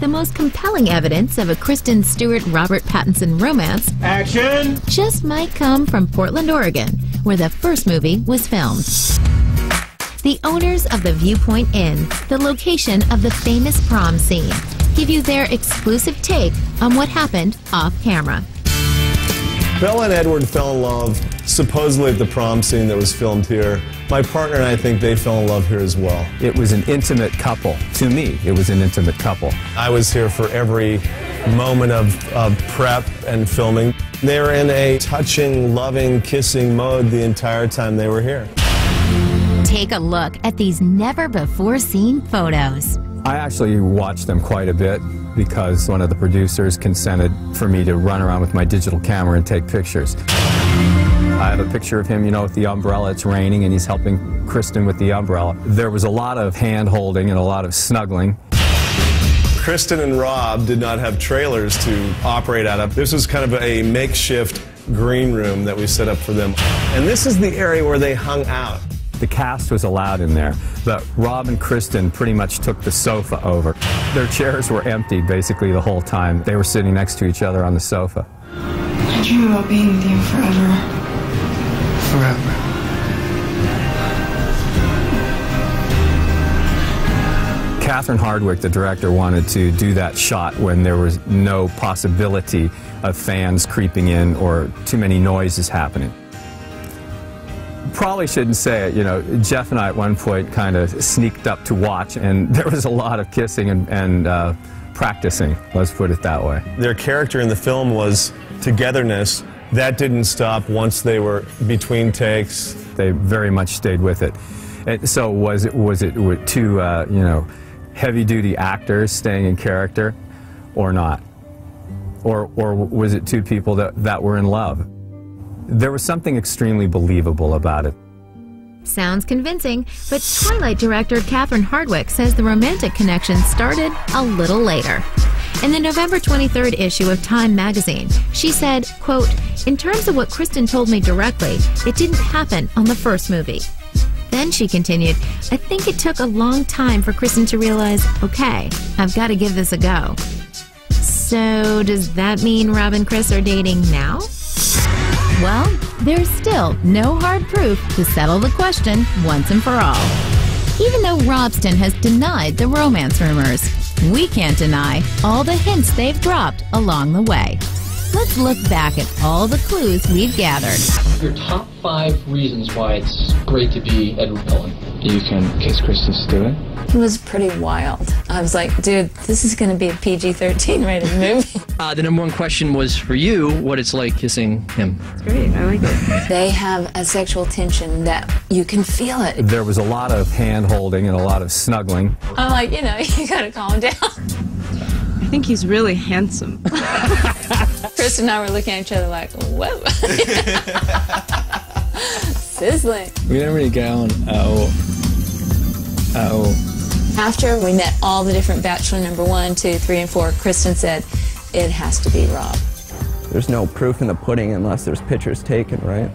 the most compelling evidence of a Kristen Stewart-Robert Pattinson romance Action! just might come from Portland, Oregon, where the first movie was filmed. The owners of the Viewpoint Inn, the location of the famous prom scene, give you their exclusive take on what happened off-camera. Bella and Edward fell in love supposedly at the prom scene that was filmed here. My partner and I think they fell in love here as well. It was an intimate couple. To me, it was an intimate couple. I was here for every moment of prep and filming. They were in a touching, loving, kissing mode the entire time they were here. Take a look at these never-before-seen photos. I actually watched them quite a bit because one of the producers consented for me to run around with my digital camera and take pictures. I have a picture of him, you know, with the umbrella. It's raining and he's helping Kristen with the umbrella. There was a lot of hand-holding and a lot of snuggling. Kristen and Rob did not have trailers to operate out of. This was kind of a makeshift green room that we set up for them. And this is the area where they hung out. The cast was allowed in there, but Rob and Kristen pretty much took the sofa over. Their chairs were empty basically the whole time. They were sitting next to each other on the sofa. I dream about being with you forever. Forever. Catherine Hardwicke, the director, wanted to do that shot when there was no possibility of fans creeping in or too many noises happening. Probably shouldn't say it, you know, Jeff and I at one point kind of sneaked up to watch, and there was a lot of kissing and practicing, let's put it that way. Their character in the film was togetherness. That didn't stop once they were between takes. They very much stayed with it. And so was it with two, you know, heavy-duty actors staying in character or not? Or was it two people that were in love? There was something extremely believable about it. Sounds convincing, but Twilight director Catherine Hardwicke says the romantic connection started a little later. In the November 23rd issue of Time magazine, she said, quote, "In terms of what Kristen told me directly, it didn't happen on the first movie." Then she continued, "I think it took a long time for Kristen to realize, okay, I've got to give this a go." So does that mean Rob and Chris are dating now? Well, there's still no hard proof to settle the question once and for all. Even though Robsten has denied the romance rumors, we can't deny all the hints they've dropped along the way. Let's look back at all the clues we've gathered. Your top 5 reasons why it's great to be Edward Cullen. You can kiss Kristen Stewart. It was pretty wild. I was like, dude, this is going to be a PG-13 rated movie. The number 1 question was for you, what it's like kissing him. It's great. I like it. They have a sexual tension that you can feel it. There was a lot of hand-holding and a lot of snuggling. I'm like, you know, you got to calm down. I think he's really handsome. Chris and I were looking at each other like, whoa. Sizzling. We didn't really get on at all. At all. After we met all the different Bachelor number 1, 2, 3, and 4, Kristen said, it has to be Rob. There's no proof in the pudding unless there's pictures taken, right?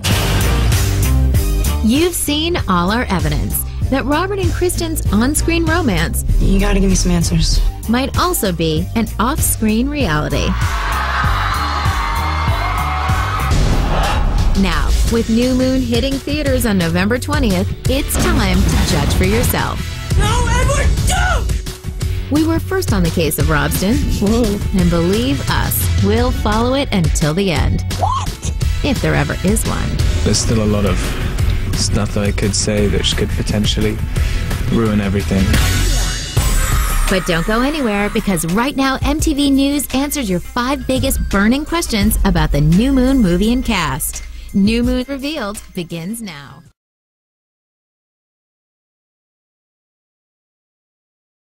You've seen all our evidence that Robert and Kristen's on-screen romance You gotta give me some answers. might also be an off-screen reality. Now, with New Moon hitting theaters on November 20th, it's time to judge for yourself. No, Edward, don't! We were first on the case of Robsten, and believe us, we'll follow it until the end. What? If there ever is one. There's still a lot of stuff that I could say that could potentially ruin everything. But don't go anywhere, because right now MTV News answers your 5 biggest burning questions about the New Moon movie and cast. New Moon Revealed begins now.